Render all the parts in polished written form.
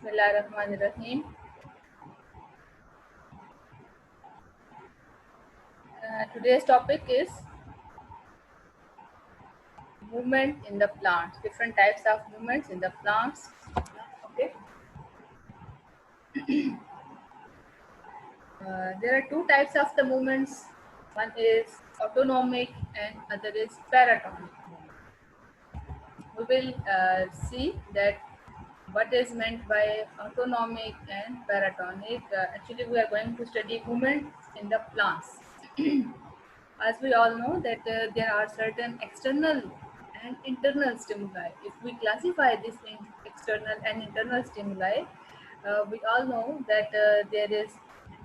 Bismillahirrahmanirrahim. Today's topic is movement in the plants, different types of movements in the plants. Okay. There are two types of the movements. One is autonomic and other is paratonic movement. We will see that what is meant by autonomic and paratonic. Actually, we are going to study movement in the plants. As we all know that there are certain external and internal stimuli. If we classify this in external and internal stimuli, we all know that there is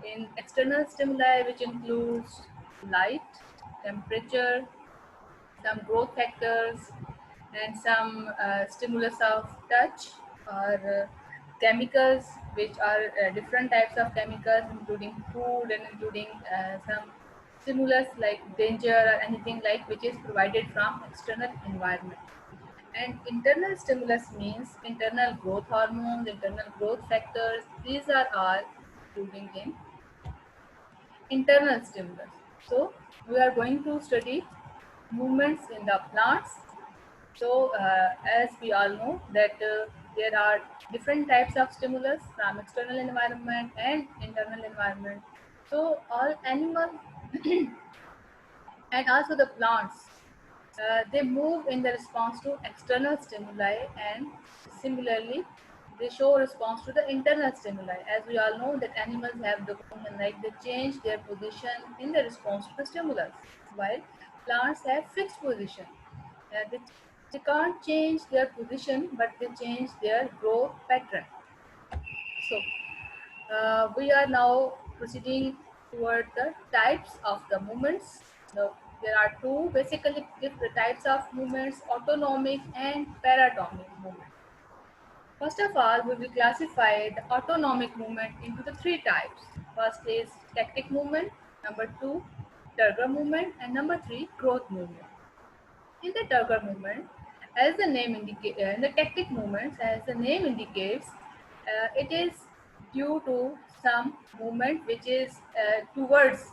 in external stimuli which includes light, temperature, some growth factors, and some stimulus of touch or chemicals, which are different types of chemicals, including food and including some stimulus like danger or anything like which is provided from external environment. And internal stimulus means internal growth hormones, internal growth factors. These are all including in internal stimulus. So we are going to study movements in the plants. So as we all know that there are different types of stimulus from external environment and internal environment. So all animal and also the plants, they move in the response to external stimuli, and similarly they show response to the internal stimuli. As we all know that animals have the function like they change their position in the response to the stimulus, while plants have fixed position. They can't change their position, but they change their growth pattern. So we are now proceeding toward the types of the movements. Now, there are two basically different types of movements: autonomic and paratonic movement. First of all, we will classify the autonomic movement into the three types. First is tactic movement, number two, turgor movement, and number three, growth movement. In the turgor movement, as the name indicates, in the tactic movements, as the name indicates, it is due to some movement which is towards,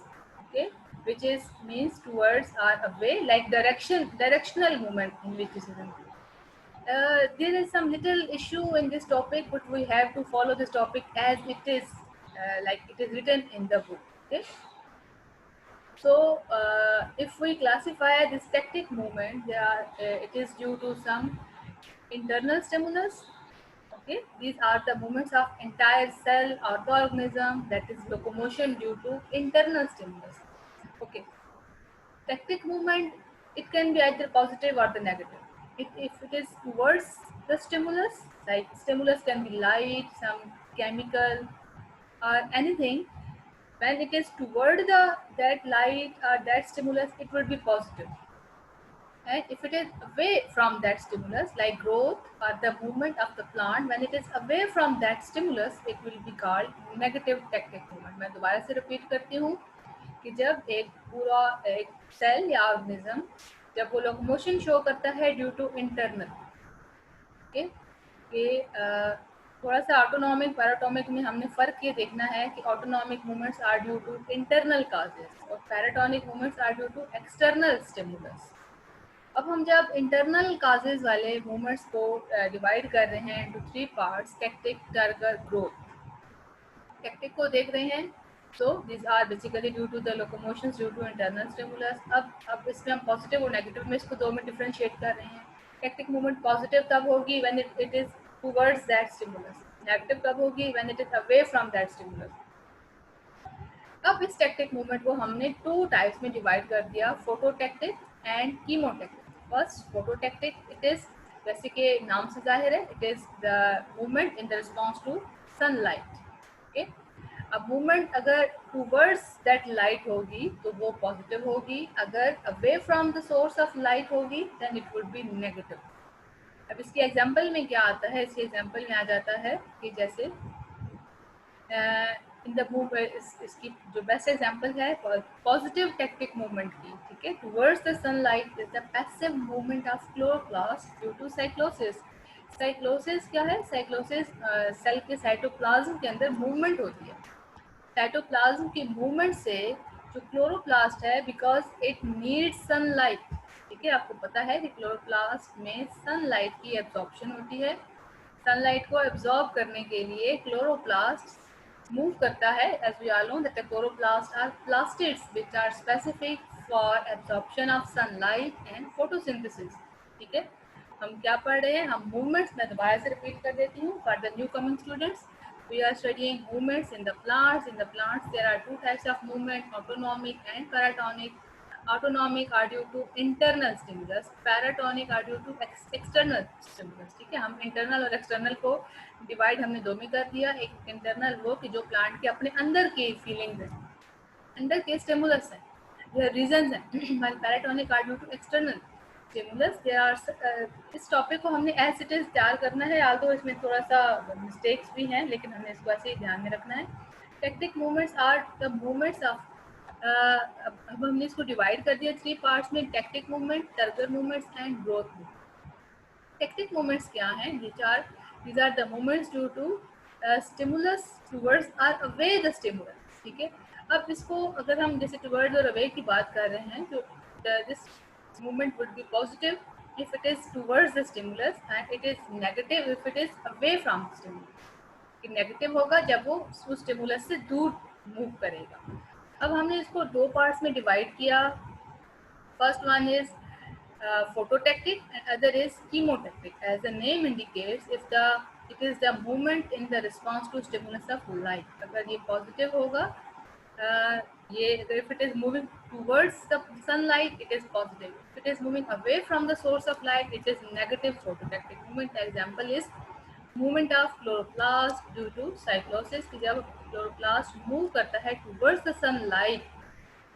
okay, which is means towards or away, like directional movement in which this is included. There is some little issue in this topic, but we have to follow this topic as it is, like it is written in the book. Okay. So, if we classify this tactic movement, it is due to some internal stimulus. Okay, these are the movements of entire cell or the organism, that is locomotion due to internal stimulus. Okay, tactic movement, it can be either positive or the negative. If it is towards the stimulus, like stimulus can be light, some chemical, or anything. When it is toward that light or that stimulus, it will be positive. And if it is away from that stimulus, like growth or the movement of the plant, when it is away from that stimulus, it will be called negative tactic movement. मैं दोबारा से repeat करती हूँ कि जब एक पूरा एक सेल या ऑर्गेनिज्म जब वो लोकोमोशन शो करता है ड्यू टू इंटरनल, ओके, कि थोड़ा सा ऑटोनॉमिक पैराटोमिक में हमने फ़र्क ये देखना है कि autonomic movements are due to internal causes और paratonic movements are due to external stimulus. अब हम जब इंटरनल काजेज वाले मूवमेंट्स को डिवाइड कर रहे हैं into three parts, tactic, turgor, growth. Tactic को देख रहे हैं, so this are basically due to the locomotions due to internal stimulus. अब इसमें हम पॉजिटिव और नेगेटिव में इसको दो में डिफरेंशिएट कर रहे हैं. टेक्टिक मूवमेंट पॉजिटिव तब होगी when it is towards that stimulus. Negative कब होगी when it is away from that stimulus. अब इस टेक्टिक मूवमेंट को हमने टू टाइप्स में डिवाइड कर दिया, phototactic and chemotactic. First phototactic, it is जैसे कि नाम से जाहिर है, it is the movement in the response to sunlight. Okay, अब मूवमेंट अगर टूवर्ड्स दैट लाइट होगी तो वो पॉजिटिव होगी, अगर away from the source of light होगी then it would be negative. अब इसके एग्जाम्पल में क्या आता है, इसके एग्जाम्पल में आ जाता है कि जैसे इन द मूवमेंट, इसकी जो बेस्ट एग्जांपल है पॉजिटिव टेक्टिक मूवमेंट की, ठीक है, towards the sunlight is the passive movement of chloroplast due to cyclosis. Cyclosis क्या है? साइक्लोसिस सेल के साइटोप्लाज्म के अंदर मूवमेंट होती है। साइटोप्लाज्म की मूवमेंट से जो क्लोरोप्लास्ट है, बिकॉज इट नीड्स सनलाइट, ठीक है, आपको पता है कि क्लोरोप्लास्ट में सनलाइट की एब्जॉर्प्शन होती है। सनलाइट को एब्जॉर्ब करने के लिए क्लोरोप्लास्ट मूव करता है। As we all know that the chloroplast are plastids which are specific for absorption of sunlight and photosynthesis. ठीक है, हम क्या पढ़ रहे हैं? हम मूवमेंट्स, मैं दोबारा से रिपीट कर देती हूँ for the new coming students. We are studying movements in the plants. In the plants, there are two types of movement: autonomic and paratonic. Autonomic are due to internal stimulus. Paratonic are due to external stimulus. ठीक है, हम internal और external को divide हमने दो में कर दिया। एक internal वो कि जो plant के अपने अंदर की feelings है, अंदर के stimulus है, यह reasons हैं। while paratonic are due to external stimulus. There are इस टॉपिक को हमने एज इट इज तैयार करना है, आल्दो इसमें थोड़ा सा मिस्टेक्स भी हैं, लेकिन हमें इसको ऐसे ही ध्यान में रखना है। Tactic movements are the movements of, अब हमने इसको डिवाइड कर दिया थ्री पार्ट्स में: tactic movement, turgor movements and growth movement. Tactic movements क्या हैं? these are the movements due to stimulus towards or away the stimulus। ठीक है, अब इसको अगर हम जैसे towards और away की बात कर रहे हैं तो this movement would be positive if it is towards the stimulus and it is negative if it is away from the stimulus। कि नेगेटिव होगा जब वो उस स्टिमुलस से दूर मूव करेगा। अब हमने इसको दो पार्ट्स में डिवाइड किया। First one is phototactic and other is chemotactic. As the name indicates, if the it is the movement in the response to stimulus of light। अगर ये पॉजिटिव होगा, ये if it is moving towards the sunlight, it is positive. If it is moving away from the source of light, it is negative phototactic movement. The example is movement of chloroplast due to cyclosis, कि जब chloroplast move करता है towards the sunlight।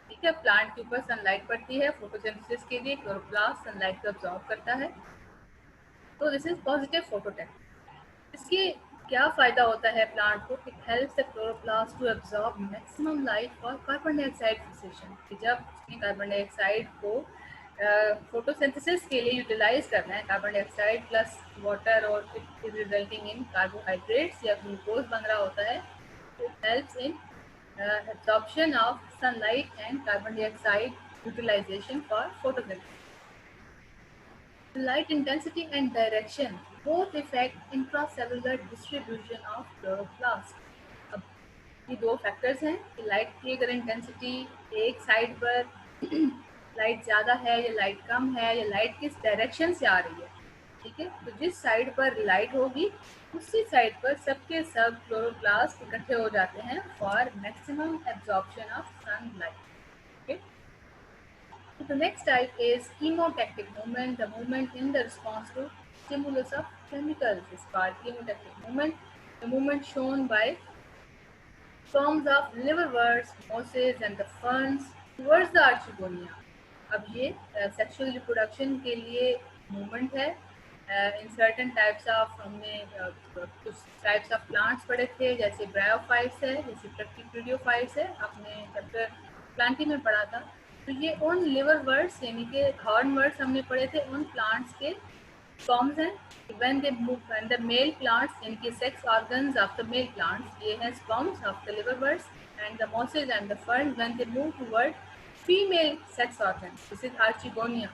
ठीक है, plant के ऊपर sunlight पड़ती है फोटोसिंथेसिस के लिए, क्लोरोप्लास्ट सनलाइट को अब्जॉर्ब करता है, तो दिस इज पॉजिटिव फोटोटेक्ट। इसके क्या फ़ायदा होता है प्लांट को? It helps the chloroplast to absorb maximum light for carbon dioxide fixation. कि जब उसने कार्बन डाइऑक्साइड को फोटोसिंथेसिस के लिए यूटिलाइज करना है, कार्बन डाइऑक्साइड प्लस वाटर, और it is resulting in carbohydrates या ग्लूकोज बन रहा होता है, तो it helps in absorption of sunlight and carbon dioxide utilization for photosynthesis. Light intensity and direction both affect intracellular distribution of chloroplast। अब ये दो फैक्टर्स हैं कि लाइट की अगर इंटेंसिटी एक साइड पर लाइट ज़्यादा है या लाइट कम है, या लाइट किस डायरेक्शन से आ रही है। ठीक है, तो जिस साइड पर लाइट होगी उसी साइड पर सबके सब क्लोरोप्लास्ट इकट्ठे हो जाते हैं for maximum absorption of sunlight. Okay, so the next type is chemotactic movement, the movement in the response to stimulus of chemicals is called chemotactic movement, the movement shown by forms of liverworts, mosses and the ferns towards the archegonia। अब ये sexual reproduction के लिए movement है। In certain types of, हमने कुछ types of plants पढ़े थे, जैसे ब्रायोफाइट्स है, जैसे प्रैक्टिक्यूडियोफाइट्स है, आपने चैप्टर प्लांटिंग में पढ़ा था। तो ये उन लिवर वर्ड्स यानी कि हॉर्न वर्ड्स हमने पढ़े थे, उन प्लांट्स के फॉर्म्स हैं। when they move, when the male plants, इनके sex organs of the male plants, ये हैं sperms of the liverworts, and the mosses and the ferns when they move toward female sex organs, this is archegonia,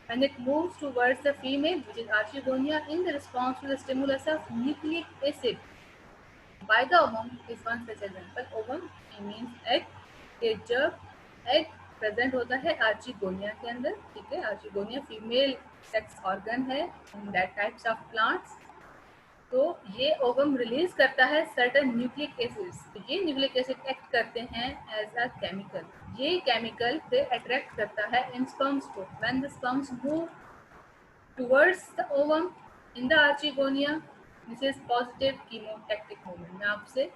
and it moves towards the female, which is archegonia, in the response to the stimulus of nucleic acid by the ovum is one such example। ovum means egg, कि जब egg present होता है archegonia के अंदर। ठीक है, archegonia female sex organ है in that types of plants. तो ये ओवम रिलीज करता है सर्टेन न्यूक्लिक एसिड्स। तो ये न्यूक्लिक एसिड एक्ट करते हैं एज अ केमिकल। ये केमिकल फिर अट्रैक्ट करता है इन स्पर्म्स को। When the sperms move towards the ovum in the archegonia, this is positive chemotactic movement. मैं आपसे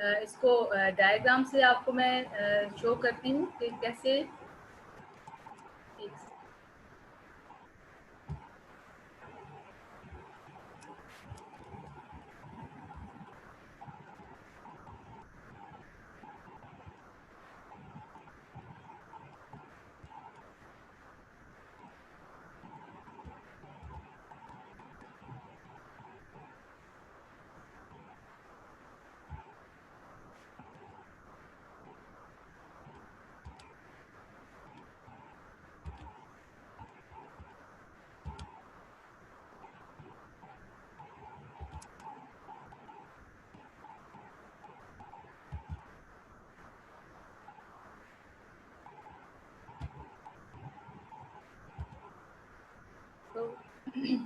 इसको डायग्राम से आपको मैं शो करती हूँ कि कैसे। Okay.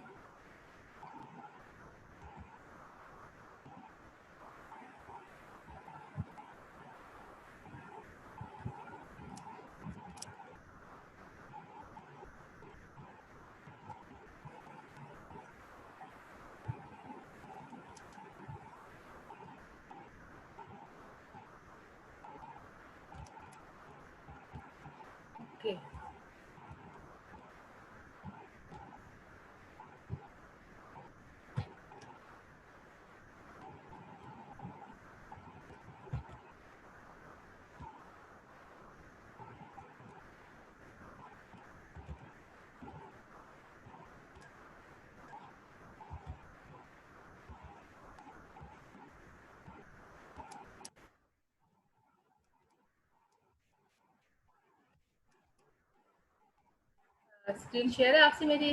स्क्रीन शेयर है आपसे मेरी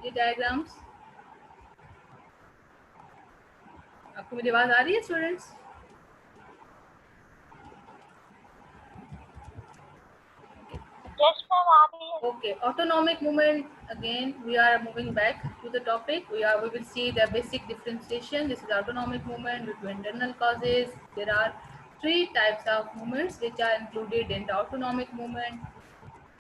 ये डायग्राम्स? आपको मेरी आवाज़ आ रही है स्टूडेंट्स? Yes, ma'am, आ रही है. Okay, autonomic movement. Again, we are moving back to the topic. We will see the basic differentiation. This is autonomic movement due to internal causes. There are three types of movements which are included in the autonomic movement: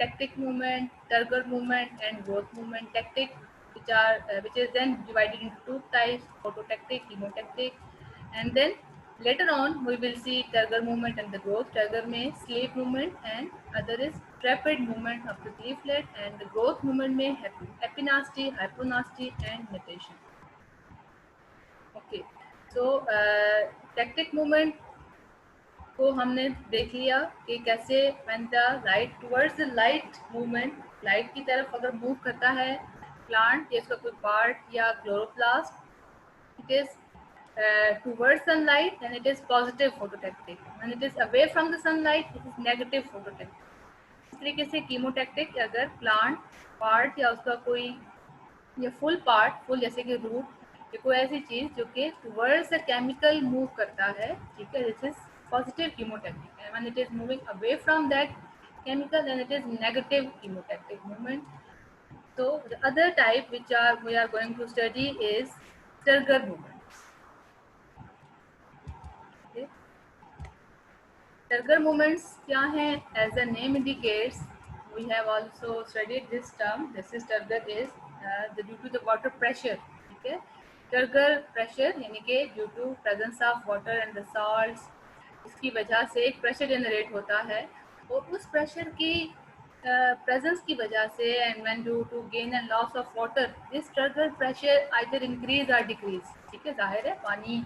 tactic movement, turgor movement, and growth movement. Tactic, which is then divided into two types: phototactic, chemotactic, and then later on we will see turgor movement and the growth. Turgor में sleep movement and other is rapid movement of the leaflet, and the growth movement में epinasty, hypronasty, and nutation. Okay, so tactic movement को हमने देख लिया कि कैसे when the light towards the light movement, light की तरफ अगर मूव करता है प्लांट या इसका कोई पार्ट या chloroplast, it is towards sunlight, then it is positive phototactic. When it is away from the sunlight, it is negative phototactic. इस तरीके से कीमोटैक्टिक, अगर प्लांट पार्ट या उसका कोई या फुल पार्ट, फुल जैसे कि रूट या कोई ऐसी चीज जो कि टुवर्ड्स द केमिकल मूव करता है, ठीक है, this is positive chemotactic. And when it is moving away from that chemical, then it is negative chemotactic movement. So the other type which we are going to study is Turgor movement. Okay. Turgor movements क्या हैं? As the name indicates, we have also studied this term. This is Turgor is due to the water pressure. ठीक है, Turgor pressure यानी कि due to presence of water and the salts, इसकी वजह से एक प्रेशर जनरेट होता है और उस प्रेशर की प्रेजेंस की वजह से and when due to gain and loss of water, this turgor pressure either increase और डिक्रीज. ठीक है, जाहिर है पानी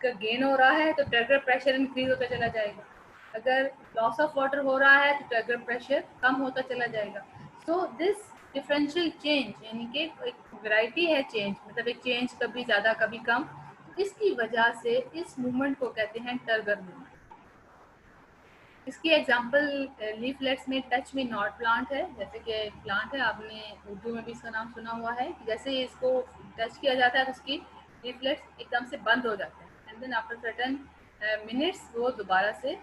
का गेन हो रहा है तो टर्गर प्रेशर इंक्रीज होता चला जाएगा, अगर लॉस ऑफ वाटर हो रहा है तो टर्गर प्रेशर कम होता चला जाएगा. सो दिस डिफरेंशियल चेंज यानी कि एक वैरायटी है चेंज, मतलब एक चेंज कभी ज़्यादा कभी कम, तो इसकी वजह से इस मूवमेंट को कहते हैं टर्गर मूवमेंट. इसकी एग्जांपल लीफलेट्स में टच मी नॉट प्लांट है. जैसे कि प्लांट है, आपने उर्दू में भी इसका नाम सुना हुआ है कि जैसे ही इसको टच किया जाता है तो उसकी लीफलेट्स एकदम से बंद हो जाते हैं and then after certain minutes वो दोबारा से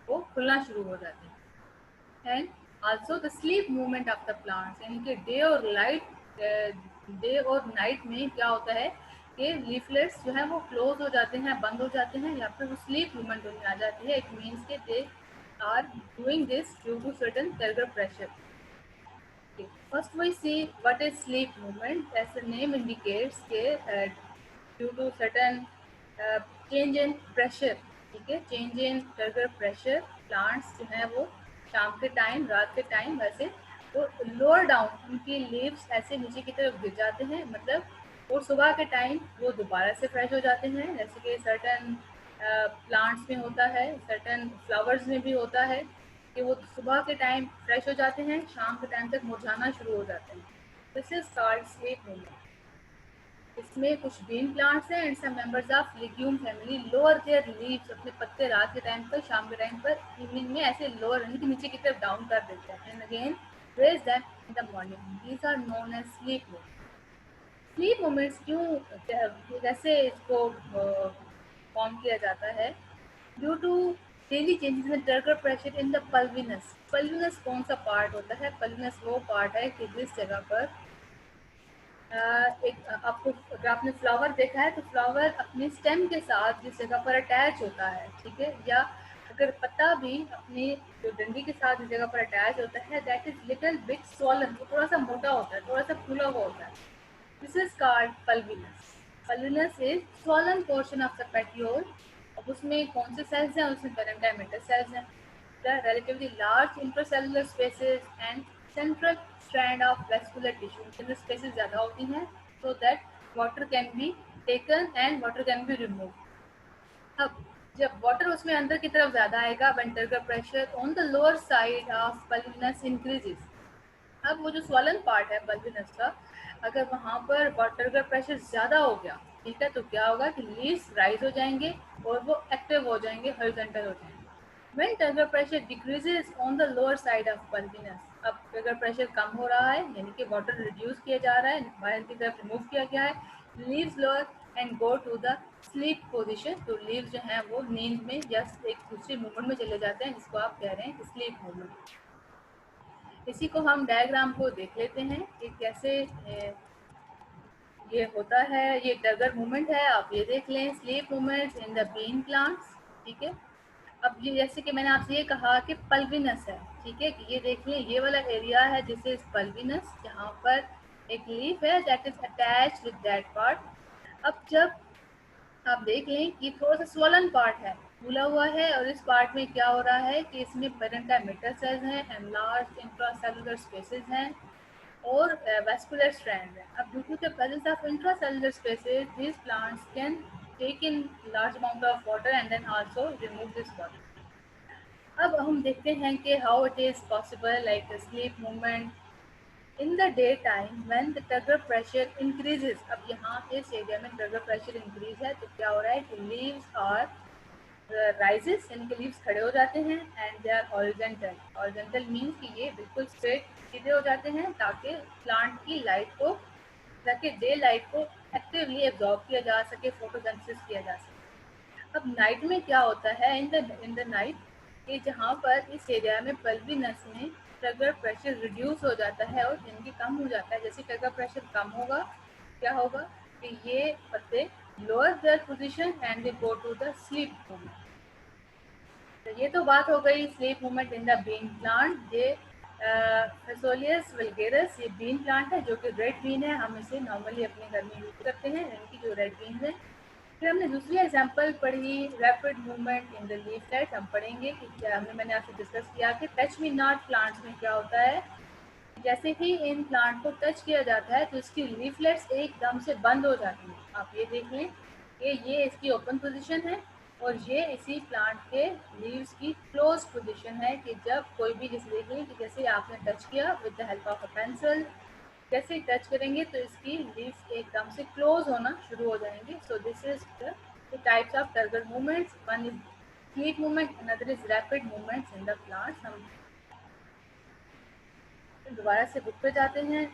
वो खुलना शुरू हो जाते हैं. And also the sleep movement of the plants, यानी कि डे और नाइट में क्या होता है कि लीफलेट्स जो है वो क्लोज हो जाते हैं, बंद हो जाते हैं, या फिर वो स्लीप मूवमेंट होने आ जाती है. इट मीन्स के दे are doing this due to certain turgor pressure. Okay. First we see what is sleep movement. As the name indicates, due to certain change in pressure, ठीक है, change in turgor pressure, plants जो हैं वो शाम के time, रात के time वैसे तो लोअर डाउन उनकी लीव्स ऐसे नीचे की तरफ गिर जाते हैं, मतलब और सुबह के टाइम वो दोबारा से फ्रेश हो जाते हैं. जैसे कि सर्टन प्लांट्स में होता है, सर्टन फ्लावर्स में भी होता है कि वो सुबह के टाइम फ्रेश हो जाते हैं, शाम के टाइम तक मुरझाना शुरू हो जाते हैं. This is called sleep movement. इसमें कुछ ग्रीन प्लांट्स हैं and some members of legume family lower their leaves, अपने पत्ते रात के टाइम पर, शाम के टाइम पर, इवनिंग में ऐसे लोअर यानी कि नीचे की तरफ डाउन कर देते हैं and again raise them in the morning. These are known as sleep movement. Sleep moments क्यों कैसे इसको फॉर्म किया जाता है? Due to daily changes in turgor pressure in the pulvinus. Pulvinus कौन सा पार्ट होता है? पल्विनस वो पार्ट है कि जिस जगह पर एक आपको अगर आपने फ्लावर देखा है तो फ्लावर अपने स्टेम के साथ जिस जगह पर अटैच होता है, ठीक है, या अगर पत्ता भी अपनी जो डंडी के साथ जिस जगह पर अटैच होता है, that is little bit swollen, वो थोड़ा सा मोटा होता है, थोड़ा सा फूला हुआ होता है. This is called pulvinus. Pulvinus is swollen portion of the petiole. अब उसमें कौन से सेल्स हैं? उसमें पेरेंकाइमेटस सेल्स हैं. The relatively large intracellular spaces and central strand of vascular tissue. इनमें spaces ज़्यादा होती हैं so that water can be taken and water can be removed. अब जब water उसमें अंदर की तरफ ज़्यादा आएगा, when turgor pressure on the lower side of pulvinus increases. अब वो जो swollen part है pulvinus का, अगर वहाँ पर water का pressure ज़्यादा हो गया, ठीक है, तो क्या होगा कि leaves rise हो जाएंगे और वो active हो जाएंगे, horizontal हो जाएंगे. When turgor pressure decreases on the lower side of pulvinus, अब turgor pressure कम हो रहा है, यानी कि water reduce किया जा रहा है, बाहर की तरफ remove किया गया है, leaves lower and go to the sleep position. तो leaves जो हैं वो नींद में या एक दूसरे मूवमेंट में चले जाते हैं, जिसको आप कह रहे हैं sleep movement. इसी को हम डायग्राम को देख लेते हैं कि कैसे ये होता है. ये टर्गर मूवमेंट है, आप ये देख लें, sleep movements in the bean plants, ठीक है. अब ये जैसे कि मैंने आपसे ये कहा कि पल्विनस है, ठीक है, कि ये देख लें, ये वाला एरिया है दिस इज पल्विनस, जहाँ पर एक लीफ है that is attached with that part. अब जब आप देख लें कि थोड़ा सा स्वॉलन पार्ट है, फूला हुआ है, और इस पार्ट में क्या हो रहा है कि इसमें पेरेंकाइमेटल सेल्स हैं, एनलार्ज्ड इंट्रासेलुलर स्पेसेस हैं और vascular strand है. अब due to the presence of intracellular spaces, these plants can take in large amount of water and then also remove this water. अब हम देखते हैं कि how it is possible like a sleep movement in the daytime when the turgor pressure increases. अब यहाँ इस area में turgor pressure increase है, तो क्या हो रहा है कि leaves are rises, यानी कि लीव्स खड़े हो जाते हैं, and they are horizontal. Horizontal means कि ये बिल्कुल स्ट्रेट सीधे हो जाते हैं ताकि प्लांट की लाइट को, ताकि डे लाइट को एक्टिवली एब्जॉर्ब किया जा सके, फोटोसिंथेसिस किया जा सके. अब नाइट में क्या होता है, इन द नाइट, कि जहाँ पर इस एरिया में पल्विनस में टर्गर प्रेशर रिड्यूस हो जाता है और इनकी कम हो जाता है. जैसे टर्गर प्रेशर कम होगा, क्या होगा कि ये पत्ते lower their position and they go to the sleep movement. तो ये तो बात हो गई sleep movement in the bean plant. ये फेसोलियस वल्गेरस, ये बीन प्लांट है जो कि रेड बीन है. हम इसे नॉर्मली अपने घर में यूज करते हैं, इनकी जो रेड बीन है. फिर हमने दूसरी एग्जांपल पढ़ी rapid movement in the leaflet. हम पढ़ेंगे कि क्या मैंने आपसे डिस्कस किया कि टच मी नॉट प्लांट्स में क्या होता है. जैसे ही इन प्लांट को टच किया जाता है तो इसकी लीफलेट्स एकदम से बंद हो जाती हैं. आप ये देख लें कि ये इसकी ओपन पोजीशन है और ये इसी प्लांट के लीव्स की क्लोज पोजीशन है, कि जब कोई भी, जैसे देख लें कि जैसे आपने टच किया with the help of a pencil, जैसे ही टच करेंगे तो इसकी लीव्स एकदम से क्लोज होना शुरू हो जाएंगे. So this is the types of turgor movements. One is sleep movement, another is rapid movements in the plants. हम दोबारा से बुक पे जाते हैं.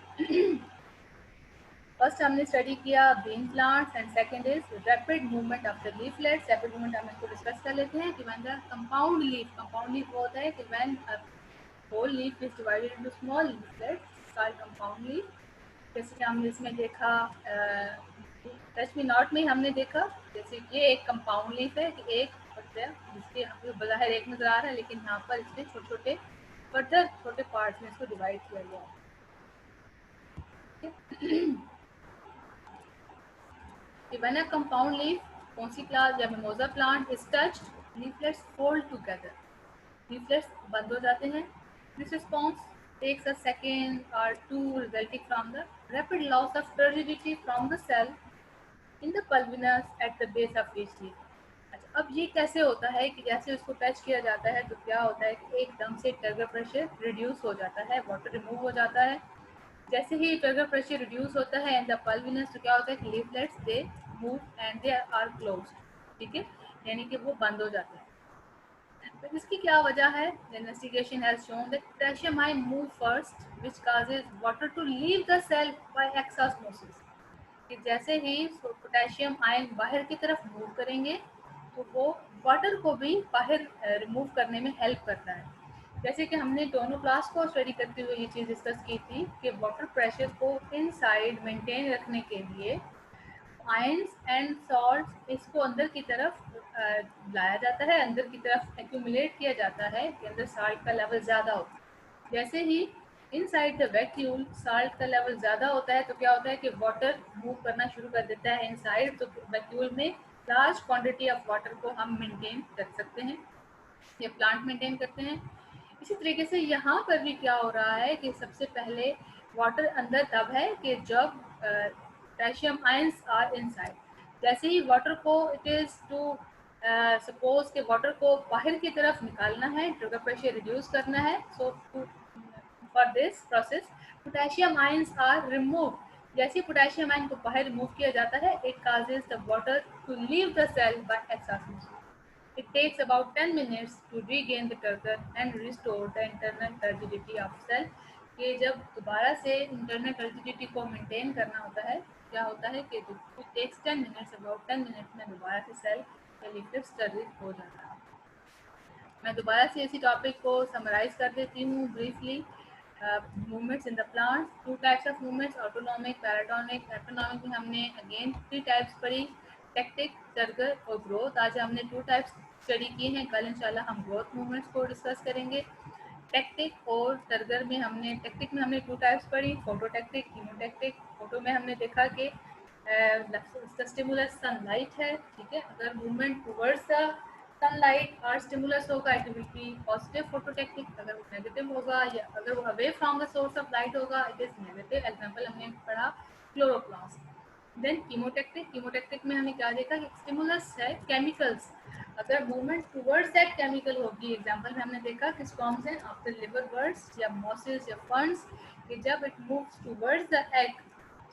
फर्स्ट हमने स्टडी किया bean plants and second is rapid movement of the leaflets. Rapid movement हम इसको डिस्कस कर लेते हैं कि व्हेन द कंपाउंड लीफ होता है कि when a whole leaf is divided into small leaflets called compound leaf. जैसे कि हमने इसमें देखा टच मी नॉट में हमने देखा, जैसे ये एक कंपाउंड लीफ है कि एक पत्ता जिसके बाहर एक नजर आ रहा है, लेकिन यहाँ पर इसमें छोटे छोटे फर्दर छोटे पार्ट्स में इसको डिवाइड किया गया है. When a compound leaf, कौन सी क्लास या mimosa plant is touched, leaflets fold together. Leaflets बंद हो जाते हैं. This response takes a second or two, resulting from the rapid loss of turgidity from the cell in the pulvinus at the base of each leaf. अच्छा, अब ये कैसे होता है कि जैसे उसको टच किया जाता है तो क्या होता है कि एकदम से टर्गर प्रेशर रिड्यूस हो जाता है, वाटर रिमूव हो जाता है. जैसे ही टर्गर प्रेशर रिड्यूस होता है इन द पल्विनस तो क्या होता है कि leaflets they move and they are closed. ठीक है, यानी कि वो बंद हो जाते हैं. तो इसकी क्या वजह है? Investigation has shown that potassium ion move first which causes water to leave the cell by exosmosis. कि जैसे ही पोटेशियम आयन बाहर की तरफ मूव करेंगे तो वो वाटर को भी बाहर रिमूव करने में हेल्प करता है. जैसे कि हमने टोनोप्लास्ट को स्टडी करते हुए ये चीज़ डिस्कस की थी कि वाटर प्रेशर को इनसाइड मेंटेन रखने के लिए आयंस एंड सॉल्ट इसको अंदर की तरफ लाया जाता है, अंदर की तरफ एक्यूमुलेट किया जाता है कि अंदर साल्ट का लेवल ज़्यादा होता है। जैसे ही इनसाइड द वैक्यूल साल्ट का लेवल ज़्यादा होता है तो क्या होता है कि वाटर मूव करना शुरू कर देता है इनसाइड, तो वैक्यूल में लार्ज क्वांटिटी ऑफ वाटर को हम मेंटेन कर सकते हैं, ये प्लांट मेंटेन करते हैं। इसी तरीके से यहाँ पर भी क्या हो रहा है कि सबसे पहले वाटर अंदर तब है कि जब पोटेशियम आयंस आर इनसाइड। जैसे ही वाटर को इट इज़ टू सपोज के वाटर को बाहर की तरफ निकालना है, ट्रिगर प्रेशर रिड्यूस करना है, so for this process potassium ions are remove. जैसे पोटेशियम आयन को बाहर रिमूव किया जाता है, it causes the water to leave the cell by exosmosis. It takes about 10 minutes to regain the turgor and restore the internal turgidity of cell। कि जब दोबारा से इंटरनल टर्जिडिटी को मेंटेन करना होता है, क्या होता है कि it takes 10 minutes, about 10 minutes में दोबारा से सेल लिक्विड टर्जिड हो जाता है। मैं दोबारा से इसी टॉपिक को समराइज कर देती हूँ briefly. Movements in the plant, two types of movements, autonomic, paratonic. Autonomic में हमने अगेन 3 टाइप्स पढ़ी, टेक्टिक, टर्गर और ग्रोथ। आज हमने 2 टाइप्स स्टडी किए हैं, कल इंशाल्लाह हम ग्रोथ मूवमेंट्स को डिस्कस करेंगे। टेक्टिक और टर्गर में हमने 2 टाइप्स पढ़ी, फोटोटेक्टिक, कीमोटेक्टिक। फोटो में हमने देखा कि स्टिमुलस सनलाइट है, ठीक है। अगर मूवमेंट टुवर्ड्स द सनलाइट और स्टिमुलस होगा इट विल बी पॉजिटिव फोटोटेक्टिक, अगर वो नेगेटिव होगा या अगर वो away from the source of light होगा इट इज नेगेटिव। एग्जांपल हमने पढ़ा क्लोरोप्लास्ट। देन कीमोटेक्टिक, कीमोटेक्टिक में हमने क्या देखा कि स्टिमुलस है केमिकल्स, अगर मूवमेंट टुवर्ड्स दैट केमिकल होगी। एग्जांपल में हमने देखा कि स्पर्म्स हैं आफ्टर लिवर बर्ड्स या मॉसेस या फर्न्स, कि जब it moves towards the egg,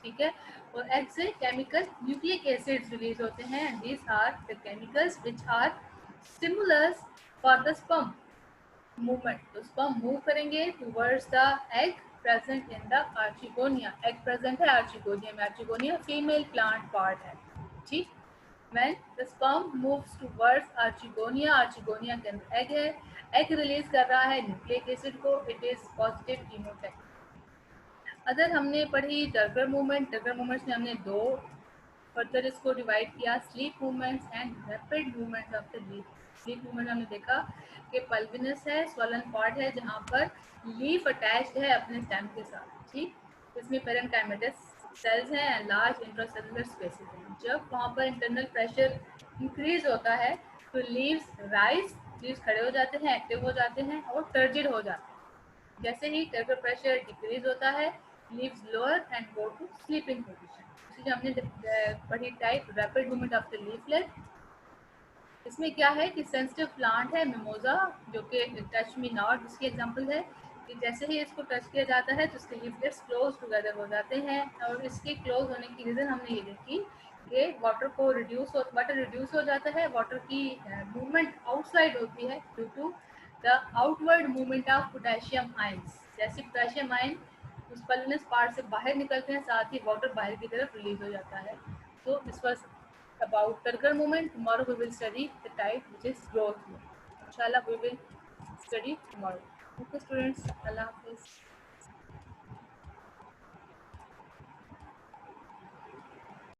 ठीक है, और एग से केमिकल न्यूक्लिक एसिड्स रिलीज होते हैं, and these are the chemicals which are stimulus for the sperm movement. तो स्पर्म मूव करेंगे towards the egg present in the archegonia. Egg present है archegonia में, आर्चिगोनिया फीमेल प्लांट पार्ट है, ठीक। When the sperm moves towards archegonia, archegonia के अंदर egg है, egg release कर रहा है न्यूक्लिक एसिड को, इट इज पॉजिटिव कीमोटेक्टिक। अगर हमने पढ़ी टर्गर मूवमेंट, टर्गर मूवमेंट्स में हमने 2 फर्दर इसको डिवाइड किया, sleep movements and rapid movements of the leaf. Sleep movement हमने देखा कि पल्विनस है, स्वलन पार्ट है जहाँ पर लीफ अटैच्ड है अपने स्टेम के साथ, ठीक। इसमें पेरेन्काइमेटस सेल्स हैं एंड लार्ज इंट्रासेलुलर स्पेसेस हैं। जब वहाँ पर इंटरनल प्रेशर इंक्रीज होता है तो लीव्स राइज, लीव्स खड़े हो जाते हैं, एक्टिव हो जाते हैं और टर्जिड हो जाते हैं। जैसे ही टर्गर प्रेशर डिक्रीज होता है leaves lower and go to sleeping position. इसी जो हमने पढ़ी type rapid movement of the leaflet. इसमें क्या है कि सेंसिटिव प्लांट है मिमोजा, जो कि टच मी नॉट उसकी एग्जांपल है, कि जैसे ही इसको टच किया जाता है तो इसके लीफलेट्स क्लोज टुगेदर हो जाते हैं। और इसके क्लोज होने की रीज़न हमने ये देखी कि वाटर रिड्यूस हो जाता है, वाटर की मूवमेंट आउटसाइड होती है due to the outward movement of potassium ions. जैसे पोटेशियम आयन उस पल्विनस पार्ट से बाहर निकलते हैं, साथ ही वाटर बाहर की तरफ रिलीज हो जाता है। So this was about turgor movement. Tomorrow we will study the type which is growth movement. Inshallah we will study tomorrow. Okay students, Allah Hafiz.